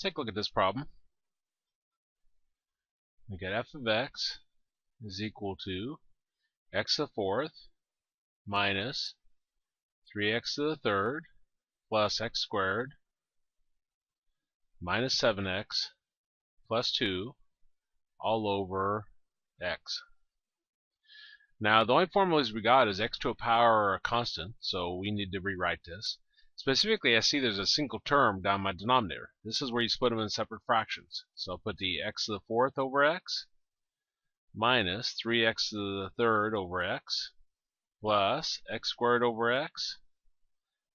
Let's take a look at this problem. We got f of x is equal to x to the fourth minus 3x to the third plus x squared minus 7x plus 2 all over x. Now the only formulas we got is x to a power or a constant, so we need to rewrite this. Specifically, I see there's a single term down my denominator. This is where you split them in separate fractions. So I'll put the x to the fourth over x minus 3x to the third over x plus x squared over x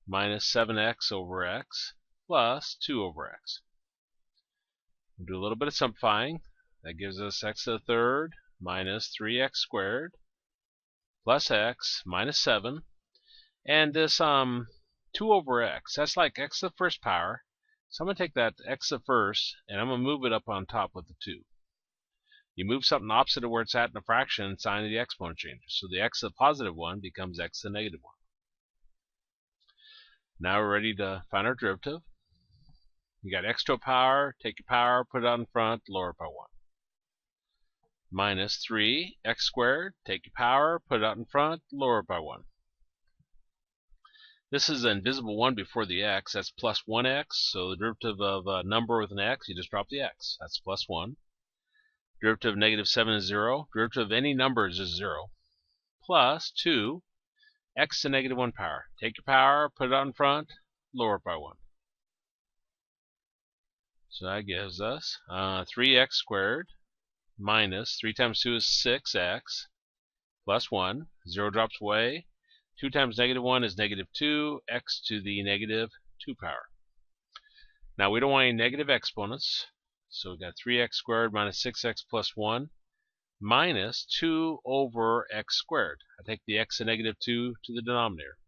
minus 7x over x plus 2 over x. We'll do a little bit of simplifying. That gives us x to the third minus 3x squared plus x minus 7. And this 2 over x, that's like x to the first power. So I'm going to take that x to the first, and I'm going to move it up on top with the 2. You move something opposite of where it's at in a fraction, sign of the exponent changes. So the x to the positive 1 becomes x to the negative 1. Now we're ready to find our derivative. You got x to a power, take your power, put it out in front, lower it by 1. Minus 3, x squared, take your power, put it out in front, lower it by 1. This is an invisible 1 before the x. That's plus 1x. So the derivative of a number with an x, you just drop the x. That's plus 1. Derivative of negative 7 is 0. Derivative of any numbers is 0. Plus 2, x to negative 1 power. Take your power, put it out in front, lower it by 1. So that gives us 3x squared minus 3 times 2 is 6x plus 1. 0 drops away. 2 times negative 1 is negative 2, x to the negative 2 power. Now we don't want any negative exponents, so we've got 3x squared minus 6x plus 1 minus 2 over x squared. I take the x to negative 2 to the denominator.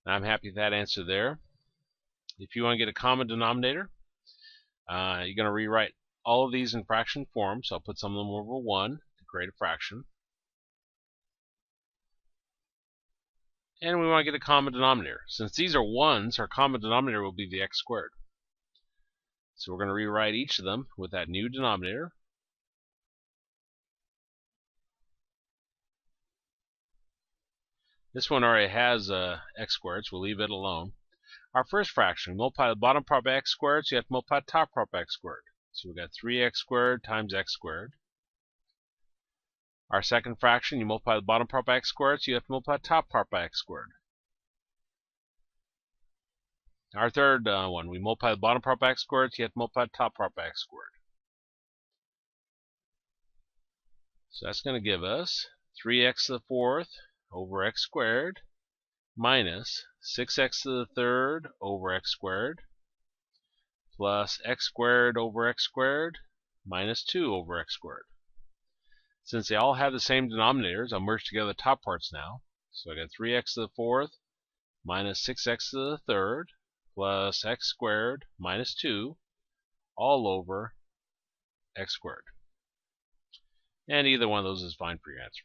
Now I'm happy with that answer there. If you want to get a common denominator, you're going to rewrite all of these in fraction form, so I'll put some of them over 1 to create a fraction. And we want to get a common denominator. Since these are 1s, our common denominator will be the x squared. So we're going to rewrite each of them with that new denominator. This one already has x squared, so we'll leave it alone. Our first fraction, multiply the bottom part by x squared, so you have to multiply the top part by x squared. So we've got 3x squared times x squared. Our second fraction, you multiply the bottom part by x squared, so you have to multiply the top part by x squared. Our third one, we multiply the bottom part by x squared, so you have to multiply the top part by x squared. So that's going to give us 3x to the fourth over x squared minus 6x to the third over x squared plus x squared over x squared minus 2 over x squared. Since they all have the same denominators, I'll merge together the top parts now. So I got 3x to the fourth minus 6x to the third plus x squared minus 2 all over x squared. And either one of those is fine for your answer.